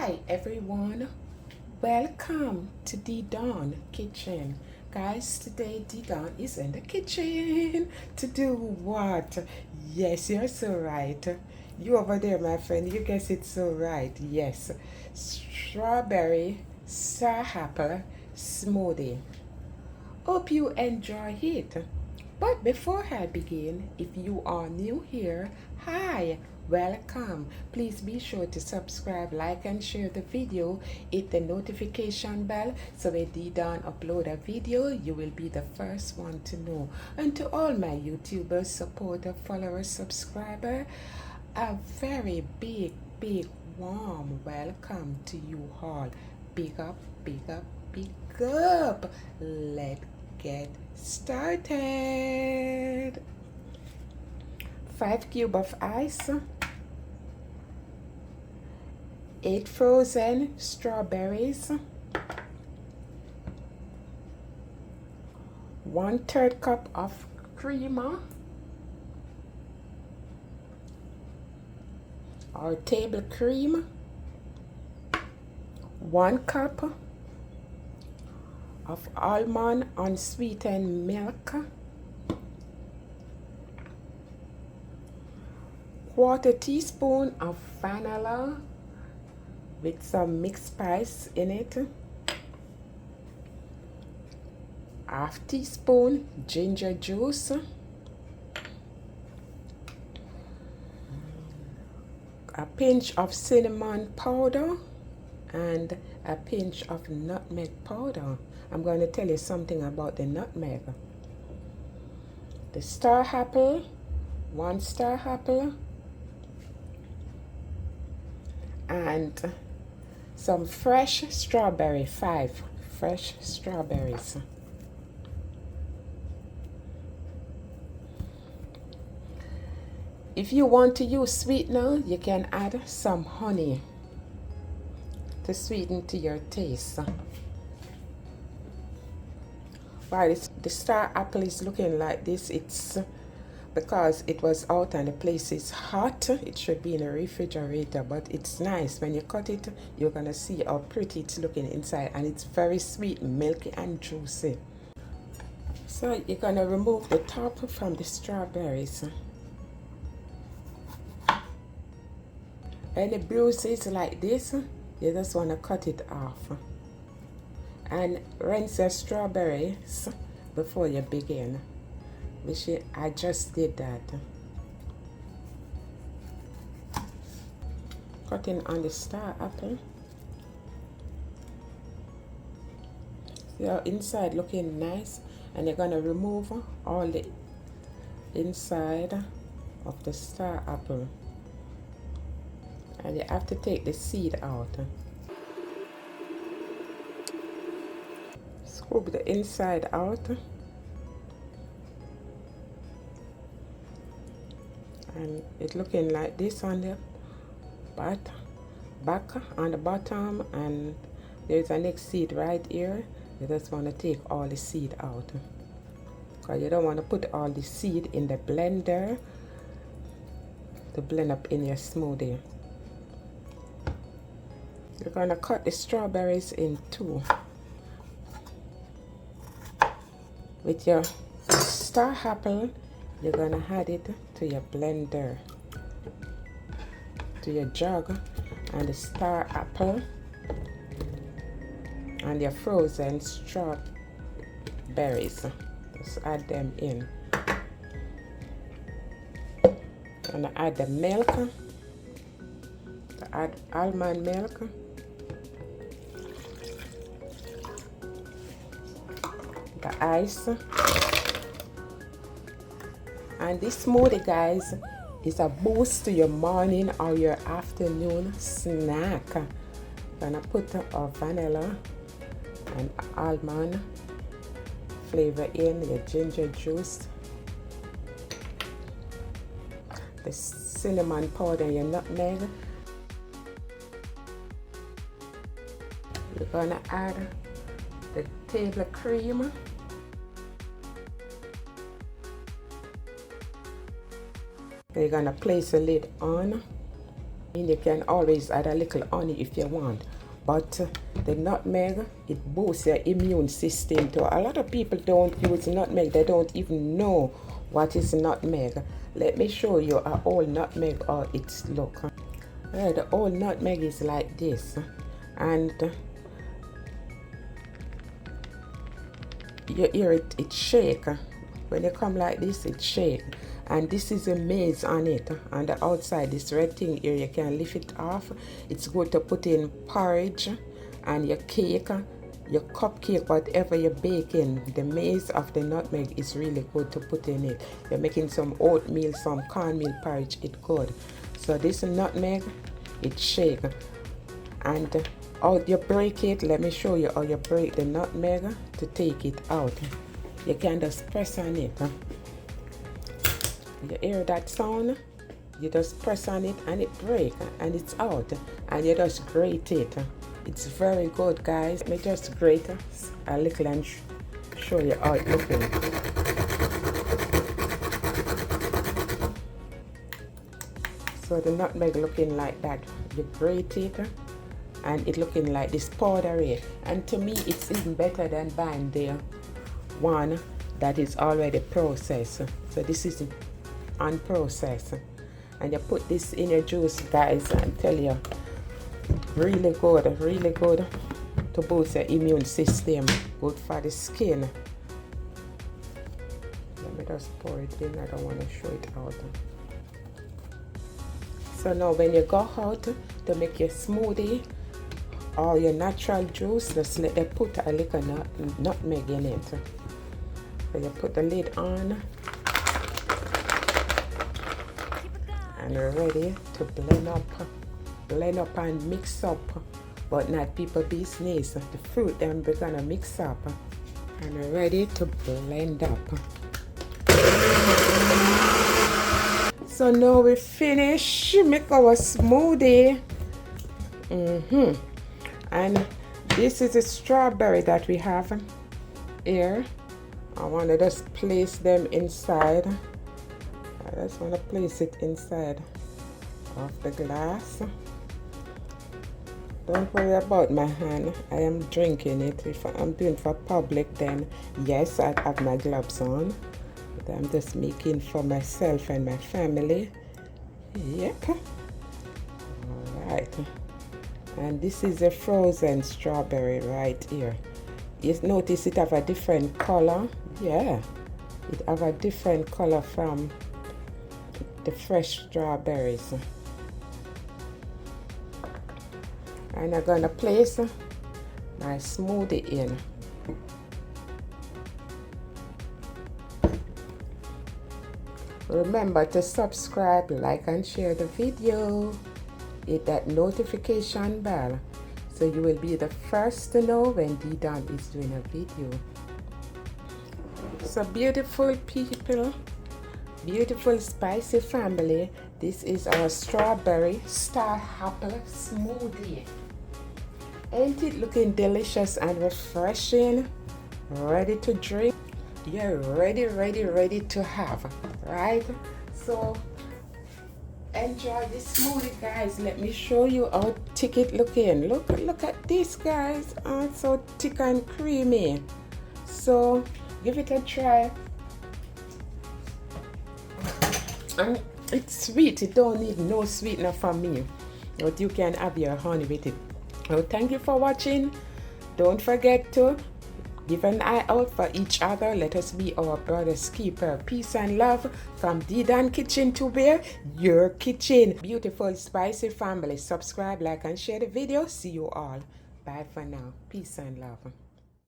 Hi everyone, welcome to the Dawn Kitchen. Guys, today the Dawn is in the kitchen to do what? Yes, you're so right. You over there, my friend, you guess it so right. Yes, strawberry star apple smoothie. Hope you enjoy it. But before I begin, if you are new here, hi, welcome. Please be sure to subscribe, like, and share the video. Hit the notification bell so when Dawn upload a video, you will be the first one to know. And to all my YouTubers, supporters, followers, subscribers, a very big warm welcome to you all. Big up, big up, big up. Let's get started. 5 cubes of ice, 8 frozen strawberries, 1/3 cup of creamer or table cream, 1 cup of almond unsweetened milk, 1/4 teaspoon of vanilla with some mixed spice in it, 1/2 teaspoon ginger juice, a pinch of cinnamon powder, and a pinch of nutmeg powder. I'm going to tell you something about the nutmeg. The star apple, 1 star apple, and some fresh strawberry, 5 fresh strawberries. If you want to use sweetener, you can add some honey to sweeten to your taste. While the star apple is looking like this, it's because it was out and the place is hot. It should be in a refrigerator, but it's nice. When you cut it, you're gonna see how pretty it's looking inside, and it's very sweet, milky, and juicy. So you're gonna remove the top from the strawberries. Any bruises like this, you just want to cut it off. And rinse your strawberries before you begin. Which I just did that. Cutting on the star apple. See how inside looking nice, and you're gonna remove all the inside of the star apple. And you have to take the seed out. Scoop the inside out. And it's looking like this on the back on the bottom, and there's a next seed right here. You just want to take all the seed out, because you don't want to put all the seed in the blender to blend up in your smoothie. You're going to cut the strawberries in 2 with your star apple. You're going to add it to your blender, to your jug, and the star apple and your frozen strawberries. Just add them in. Going to add the milk, add almond milk, the ice. And this smoothie, guys, is a boost to your morning or your afternoon snack. Gonna put our vanilla and almond flavor in, your ginger juice, the cinnamon powder, your nutmeg. You're gonna add the table cream, you're gonna place a lid on, And you can always add a little honey if you want. But the nutmeg, it boosts your immune system too. A lot of people don't use nutmeg. They don't even know what is nutmeg. Let me show you a whole nutmeg how it's look. The whole nutmeg is like this. And you hear it shake. When you come like this, it shake. And this is a maize on it. On the outside, this red thing here, you can lift it off. It's good to put in porridge and your cake, your cupcake, whatever you're baking. The maize of the nutmeg is really good to put in it. You're making some oatmeal, some cornmeal porridge, it's good. So this nutmeg, it shake. And how you break it, let me show you how you break the nutmeg to take it out. You can just press on it. You hear that sound? You just press on it and it breaks and it's out. And you just grate it. It's very good, guys. Let me just grate a little and show you how it's looking. So the nutmeg looking like that. You grate it and it looking like this powdery. And to me, it's even better than buying the one that is already processed. So this is unprocessed. And you put this in your juice, guys, and tell you, really good to boost your immune system, good for the skin. Let me just pour it in. I don't want to show it out. So now when you go out to make your smoothie or your natural juice, just let them put a little nutmeg in it. So you put the lid on and you're ready to blend up and mix up, but not people business. The fruit then we're gonna mix up and we're ready to blend up. So now we finish make our smoothie. And this is a strawberry that we have here. I want to just place them inside. I just want to place it inside of the glass. Don't worry about my hand. I am drinking it. If I'm doing for public, then yes, I have my gloves on. But I'm just making for myself and my family. Yep. All right. And this is a frozen strawberry right here. You notice it have a different color. Yeah, it have a different color from the fresh strawberries. And I'm gonna place my smoothie in. Remember to subscribe, like and share the video. Hit that notification bell so you will be the first to know when D-Don is doing a video. So beautiful people, beautiful spicy family, this is our strawberry star apple smoothie. Ain't it looking delicious and refreshing? Ready to drink? You're ready to have, right? So enjoy this smoothie, guys. Let me show you how thick it looking. Look at this, guys. Oh, it's so thick and creamy. So give it a try. And it's sweet. It don't need no sweetener from me, but you can have your honey with it. So thank you for watching. Don't forget to give an eye out for each other. Let us be our brother's keeper. Peace and love from D-Don Kitchen to where your kitchen. Beautiful spicy family. Subscribe, like and share the video. See you all. Bye for now. Peace and love.